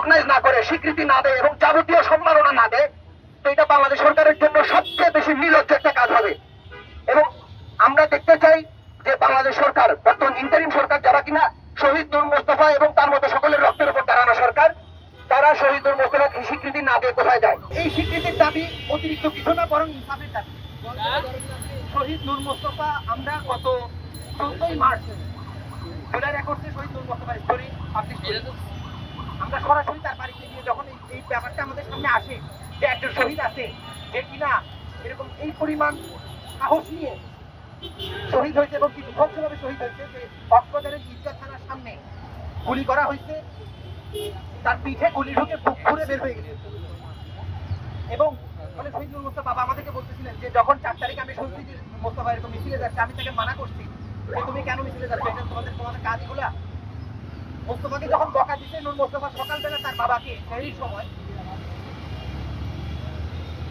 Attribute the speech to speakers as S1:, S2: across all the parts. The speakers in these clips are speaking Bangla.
S1: রিকগনাইজ না করে, স্বীকৃতি না দেয় এবং যাবতীয় সম্মাননা না দেয়, তো এটা বাংলাদেশ সরকারের জন্য সবচেয়ে বেশি নির্লজ্জ একটা কাজ হবে। এবং আমরা দেখতে চাই যে বাংলাদেশ সরকার, বর্তমান ইন্টারিম সরকার, যারা কিনা শহীদ নূর মোস্তফা এবং তার মতো সকলের রক্তের উপর দাঁড়ানো সরকার, তারা শহীদ নূর মোস্তফাকে স্বীকৃতি না দিয়ে কোথায় যায়? এই স্বীকৃতির দাবি অতিরিক্ত কিছু না, বরং ইনসাফের দাবি। শহীদ নূর মোস্তফা আমরা গত 14ই মার্চ জুলাই রেকর্ডসে শহীদ নূর মোস্তফার স্টোরি পাবলিশ করি। আমরা সরাসরি তার বাড়িতে গিয়ে যখন এই ব্যাপারটা আমাদের সামনে আসে যে একজন শহীদ আছে যে কিনা এরকম এই পরিমাণ সাহস নিয়ে শহীদ হয়েছে এবং কি বিভৎসভাবে শহীদ হয়েছে, যে কক্সবাজারের ঈদগাহ থানার সামনে গুলি করা হয়েছে, তার পিঠে গুলি ঢুকে বুক ফুঁড়ে বের হয়ে গেছে। এবং মানে শহীদ নূর মোস্তফা বাবা আমাদেরকে বলতেছিলেন যে যখন 4 তারিখে আমি শুনছি যে মোস্তফা এরকম মিছিলে যাচ্ছে, আমি তাকে মানা করছি যে তুমি কেন মিছিলে যাচ্ছ, এটা তোমাদের কাজ এগুলা। মোস্তফাকে যখন বকা দিচ্ছে নূর মোস্তফা সকালবেলা তার বাবাকে সেই সময়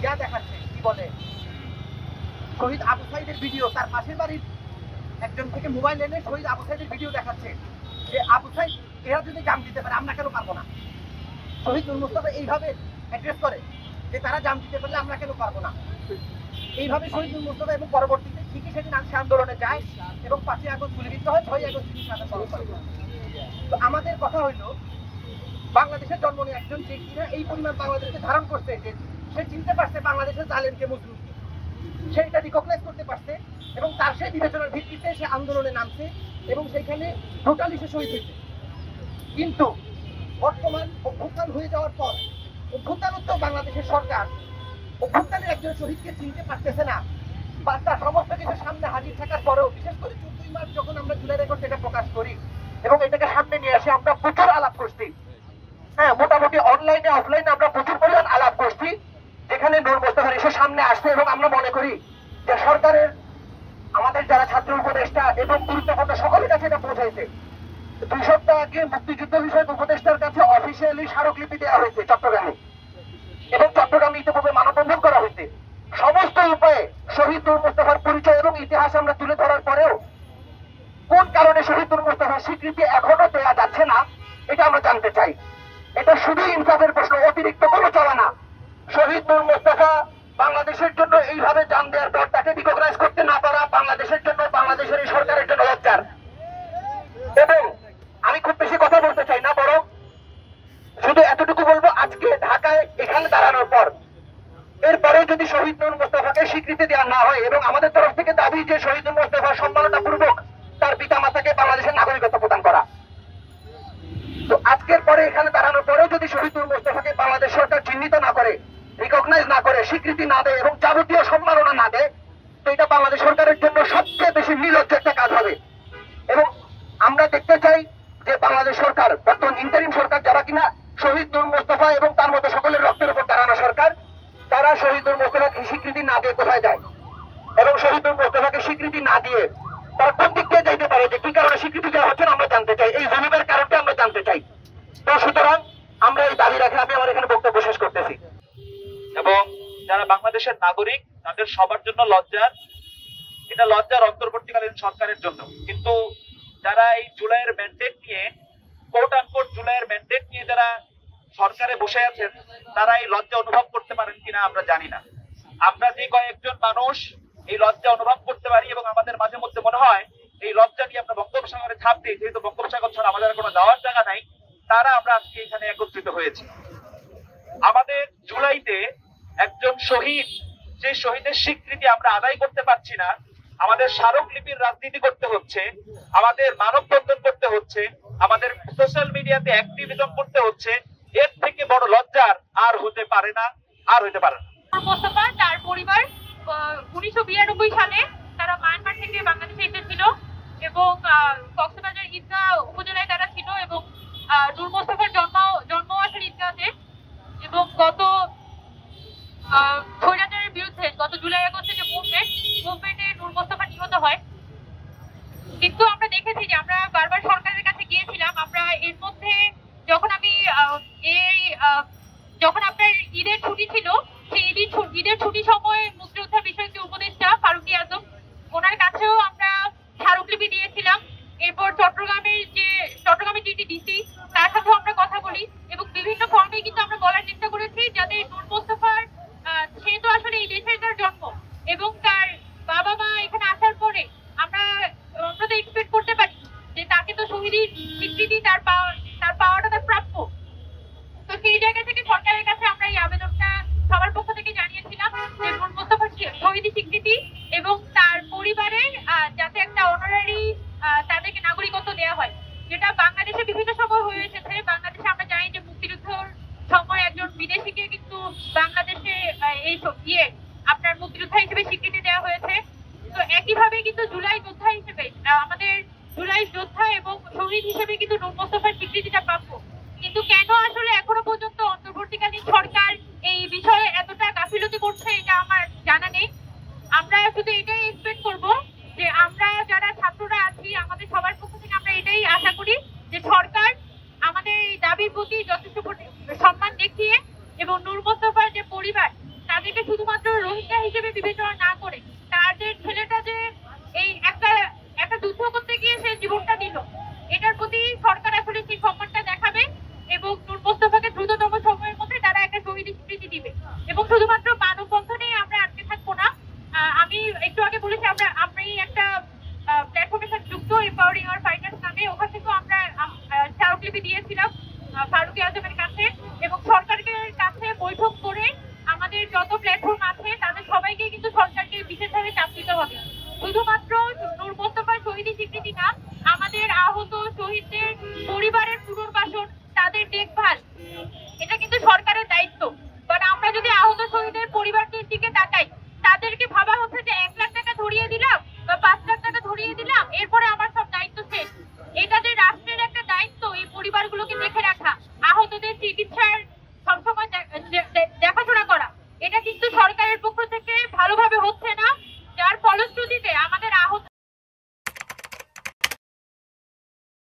S1: যা দেখাচ্ছে, কি বলে, শহীদ আবু সাইদের ভিডিও, তার পাশের বাড়ির একজন থেকে মোবাইল এনে শহীদ আবু সাইদের ভিডিও দেখাচ্ছে যে আবু সাইদ এরা যদি জাম দিতে পারে আমরা কেন পারবো না। শহীদ নূর মোস্তফা এইভাবে অ্যাড্রেস করে যে তারা জাম দিতে পারলে আমরা কেন পারবো না। এইভাবে শহীদ নূর মোস্তফা এবং পরবর্তীতে ঠিকই সেদিন আনসার আন্দোলনে যায় এবং 5ই আগস্ট গুলিবিদ্ধ হয়, 6ই আগস্ট তিনি শাহাদাত বরণ করেন। তো আমাদের কথা হইলো বাংলাদেশের জন্ম নিয়ে একজন যে কিনা এই পরিমাণ বাংলাদেশকে ধারণ করছে, যে সে চিনতে পারছে বাংলাদেশের জালেমকে মজলুম, সেইটা রিকগনাইজ করতে পারছে এবং তার সেই বিবেচনার ভিত্তিতে সে আন্দোলনে নামছে এবং সেখানে টোটালি সে শহীদ হয়েছে। কিন্তু বর্তমান অভ্যুত্থান হয়ে যাওয়ার পর অভ্যুত্থানোত্তর বাংলাদেশের সরকার অভ্যুত্থানের একজন শহীদকে চিনতে পারতেছে না, বা তার সমস্ত কিছু সামনে হাজির থাকার পরেও, বিশেষ করে 14ই মার্চ যখন আমরা জুলাই রেকর্ড এটা প্রকাশ করি এবং এটাকে সামনে নিয়ে আসি, আমরা প্রচুর আলাপ করছি। হ্যাঁ, মোটামুটি অনলাইনে অফলাইনে আমরা প্রচুর পরিমাণ আলাপ করছি, যেখানে নূর মোস্তফার এসে সামনে আসছে। এবং আমরা মনে করি যে সরকারের, আমাদের যারা ছাত্র উপদেষ্টা এবং গুরুত্বপূর্ণ সকলের কাছে এটা পৌঁছাইছে। 2 সপ্তাহ আগে মুক্তিযুদ্ধ বিষয়ক উপদেষ্টার কাছে অফিসিয়ালি স্মারকলিপি দেওয়া হয়েছে চট্টগ্রামে, এবং চট্টগ্রামে ইতিপূর্বে মানববন্ধন করা হয়েছে। সমস্ত উপায়ে শহীদ নূর মোস্তফার পরিচয় এবং ইতিহাস আমরা তুলে ধরার পরেও কোন কারণে শহীদ নূর মোস্তফার স্বীকৃতি এখনো দেওয়া যাচ্ছে না, এটা আমরা জানতে চাই। এটা শুধু ইনসাফের প্রশ্ন, অতিরিক্ত কোনো চাওয়া না। শহীদ নূর মোস্তফা বাংলাদেশের জন্য এইভাবে জান দেওয়ার পর তাকে রিকগনাইজ করতে না পারা বাংলাদেশের জন্য, বাংলাদেশের এই সরকারের জন্য লজ্জার। এবং আমি খুব বেশি কথা বলতে চাই না, বরং শুধু এতটুকু বলবো, আজকে ঢাকায় এখানে দাঁড়ানোর পর এরপরে যদি শহীদ নূর মোস্তফাকে স্বীকৃতি দেওয়া না হয়, এবং আমাদের তরফ থেকে দাবি যে শহীদ নূর মোস্তফার সম্মাননা পূর্বক তার পিতা মাতাকে বাংলাদেশের নাগরিকত্ব প্রদান করা। তো আজকের পরে এখানে দাঁড়ানোর পরেও যদি শহীদ নূর মোস্তফাকে বাংলাদেশ সরকার চিহ্নিত না করে, রিকগনাইজ না করে, স্বীকৃতি না দেয় এবং যাবতীয় সম্মাননা না দেয়, তো এটা বাংলাদেশ সরকারের জন্য সবচেয়ে বেশি নির্লজ্জ একটা কাজ হবে। এবং আমরা দেখতে চাই যে বাংলাদেশ সরকার, বর্তমান ইন্টারিম সরকার, যারা কিনা শহীদ নূর মোস্তফা এবং তার মতো সকলের রক্তের উপর দাঁড়ানো সরকার, তারা শহীদ নূর মোস্তফাকে স্বীকৃতি না দিয়ে কোথায় যায়? এবং শহীদ নূর মোস্তফাকে স্বীকৃতি না দিয়ে তারা কোন দিক দিয়ে যাইতে পারে, যে কি কারণে স্বীকৃতি দেওয়া হচ্ছে না আমরা জানতে চাই, এই জুলুমের কারণটা আমরা জানতে চাই। তো সুতরাং আমরা এই দাবি রাখে আমি আমার এখানে বক্তব্য শেষ করতেছি।
S2: এবং যারা বাংলাদেশের নাগরিক তাদের সবার জন্য লজ্জার, এটা লজ্জার অন্তর্বর্তীকালীন সরকারের জন্য। কিন্তু যারা এই জুলাইয়ের ম্যান্ডেট নিয়ে, কোট আনকোট জুলাইয়ের ম্যান্ডেট নিয়ে যারা সরকারে বসে আছেন, তারা এই লজ্জা অনুভব করতে পারেন কিনা আমরা জানি না। আমরা যে কয়েকজন মানুষ এই লজ্জা অনুভব করতে পারি এবং আমাদের মাঝে মধ্যে মনে হয় এই লজ্জা নিয়ে আমরা বঙ্গোপসাগরে ঝাঁপ দিই, যেহেতু বঙ্গোপসাগর ছাড়া আমাদের কোনো যাওয়ার জায়গা নাই, তারা আমরা আজকে এখানে একত্রিত হয়েছি। আমাদের জুলাইতে একজন শহীদ, যে শহীদের স্বীকৃতি আমরা আদায় করতে পারছি না, আমাদের স্মারকলিপির রাজনীতি করতে হচ্ছে, আমাদের মানববন্ধন করতে হচ্ছে, আমাদের সোশ্যাল মিডিয়াতে অ্যাক্টিভিজম করতে হচ্ছে, এর থেকে বড় লজ্জার আর হতে পারে না, আর হতে পারে না।
S3: মোস্তফা তার পরিবার 1992 সালে তারা মায়ানমার থেকে বাংলাদেশে এসেছিল এবং কক্সবাজার ঈদগাহ উপজেলায় তারা ছিল এবং নূর মোস্তফার জন্ম আসেন ঈদগাহতে। এবং গত স্বৈরাচারের বিরুদ্ধে গত জুলাই আগস্টে যে মুভমেন্টে নূর মোস্তফা নিহত হয়। কিন্তু আমরা দেখেছি যে আমরা বারবার সরকারের কাছে গিয়েছিলাম। আমরা এর মধ্যে যখন আপনার ঈদের ছুটি ছিল, সেই ঈদের ছুটি সময় মুক্তিযোদ্ধা বিষয়ক যে উপদেষ্টা ফারুক আজম, ওনার কাছেও আমরা স্মারকলিপি দিয়েছিলাম। এরপর চট্টগ্রামের যিনি ডিসি, তার সাথেও আমরা কথা বলি এবং বিভিন্ন বিবেচনা না করে তাদের ছেলেটা যে এই একটা যুদ্ধ করতে গিয়ে সে জীবনটা দিল, এটার প্রতি সরকার আসলে সেই সম্মানটা দেখাবে এবং নূর মোস্তফাকে দ্রুততম সময়ের মধ্যে তারা একটা শহীদ স্বীকৃতি দিবে। এবং শুধুমাত্র মানববন্ধনে আমরা আটকে থাকবো না। আমি একটু আগে বলেছি আমরা এই একটা প্ল্যাটফর্মের সাথে যুক্ত, এম্পাওয়ারিং আওয়ার ফাইটার্স নামে। ওখান থেকেও আমরা স্মারকলিপি দিয়েছিলাম ফারুক আজমের কাছে এবং সরকারের কাছে বৈঠক করে আমাদের যত প্ল্যাটফর্ম আছে তাদের সবাইকে কিন্তু সরকারকে বিশেষভাবে চাপ দিতে হবে। শুধুমাত্র নূর মোস্তফার শহীদ স্বীকৃতি না, আমাদের আহত শহীদদের পরিবারের পুনর্বাসন, তাদের দেখভাল, এটা কিন্তু সরকারের দায়িত্ব। বাট আমরা যদি আহত শহীদের পরিবারদের দিকে তাকাই, তাদেরকে ভাবা হচ্ছে যে 1 লাখ টাকা ধরিয়ে দিলাম বা 5 লাখ টাকা ধরিয়ে দিলাম, এরপরে আমার সব দায়িত্ব শেষ। এটা যে রাষ্ট্রের একটা দায়িত্ব এই পরিবারগুলোকে দেখে রাখা, আহতদের চিকিৎসার সবসময়